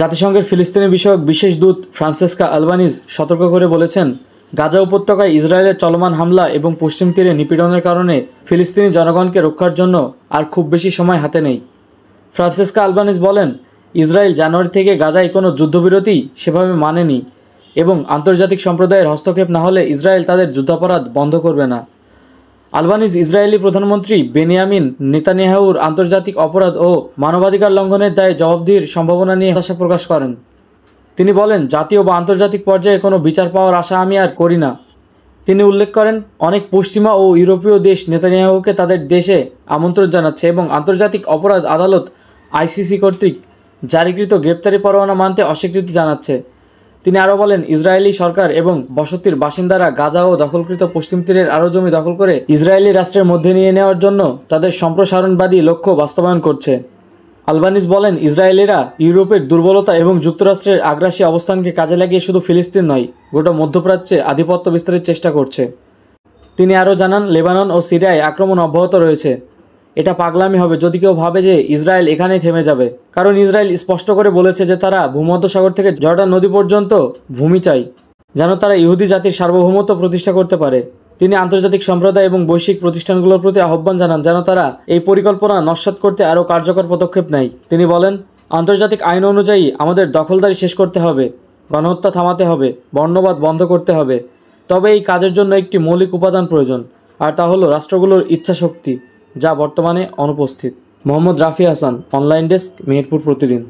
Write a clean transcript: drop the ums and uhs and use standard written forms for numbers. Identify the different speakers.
Speaker 1: জাতিসংঘের ফিলিস্তিনি বিষয়ক বিশেষ দূত ফ্রান্সেস্কা আলবানিজ সতর্ক করে বলেছেন, গাজা উপত্যকায় ইসরায়েলের চলমান হামলা এবং পশ্চিম তীরে নিপীড়নের কারণে ফিলিস্তিনি জনগণকে রক্ষার জন্য আর খুব বেশি সময় হাতে নেই। ফ্রান্সেস্কা আলবানিজ বলেন, ইসরায়েল জানুয়ারি থেকে গাজায় কোনো যুদ্ধবিরতি সেভাবে মানেনি এবং আন্তর্জাতিক সম্প্রদায়ের হস্তক্ষেপ না হলে ইসরায়েল তাদের যুদ্ধাপরাধ বন্ধ করবে না। আলবানিজ ইসরায়েলি প্রধানমন্ত্রী বেনিয়ামিন নেতানিয়াহুর আন্তর্জাতিক অপরাধ ও মানবাধিকার লঙ্ঘনের দায়ে জবাবদিহির সম্ভাবনা নিয়ে হতাশা প্রকাশ করেন। তিনি বলেন, জাতীয় বা আন্তর্জাতিক পর্যায়ে কোনো বিচার পাওয়ার আশা আমি আর করি না। তিনি উল্লেখ করেন, অনেক পশ্চিমা ও ইউরোপীয় দেশ নেতানিয়াহুকে তাদের দেশে আমন্ত্রণ জানাচ্ছে এবং আন্তর্জাতিক অপরাধ আদালত আইসিসি কর্তৃক জারিকৃত গ্রেপ্তারি পরোয়ানা মানতে অস্বীকৃতি জানাচ্ছে। তিনি আরও বলেন, ইসরায়েলি সরকার এবং বসতির বাসিন্দারা গাজা ও দখলকৃত পশ্চিম তীরের আরও জমি দখল করে ইসরায়েলি রাষ্ট্রের মধ্যে নিয়ে নেওয়ার জন্য তাদের সম্প্রসারণবাদী লক্ষ্য বাস্তবায়ন করছে। আলবানিজ বলেন, ইসরায়েলিরা ইউরোপের দুর্বলতা এবং যুক্তরাষ্ট্রের আগ্রাসী অবস্থানকে কাজে লাগিয়ে শুধু ফিলিস্তিন নয়, গোটা মধ্যপ্রাচ্যে আধিপত্য বিস্তারের চেষ্টা করছে। তিনি আরও জানান, লেবানন ও সিরিয়ায় আক্রমণ অব্যাহত রয়েছে। এটা পাগলামি হবে যদি কেউ ভাবে যে ইসরায়েল এখানেই থেমে যাবে, কারণ ইসরায়েল স্পষ্ট করে বলেছে যে তারা ভূমধ্যসাগর থেকে জর্ডান নদী পর্যন্ত ভূমি চাই, যেন তারা ইহুদি জাতির সার্বভৌমত্ব প্রতিষ্ঠা করতে পারে। তিনি আন্তর্জাতিক সম্প্রদায় এবং বৈশ্বিক প্রতিষ্ঠানগুলোর প্রতি আহ্বান জানান যেন তারা এই পরিকল্পনা নস্যাৎ করতে আরও কার্যকর পদক্ষেপ নেয়। তিনি বলেন, আন্তর্জাতিক আইন অনুযায়ী আমাদের দখলদারি শেষ করতে হবে, গণহত্যা থামাতে হবে, বর্ণবাদ বন্ধ করতে হবে। তবে এই কাজের জন্য একটি মৌলিক উপাদান প্রয়োজন, আর তা হলো রাষ্ট্রগুলোর ইচ্ছাশক্তি, যা বর্তমানে অনুপস্থিত। মোহাম্মদ রাফি হাসান, অনলাইন ডেস্ক, মেহেরপুর প্রতিদিন।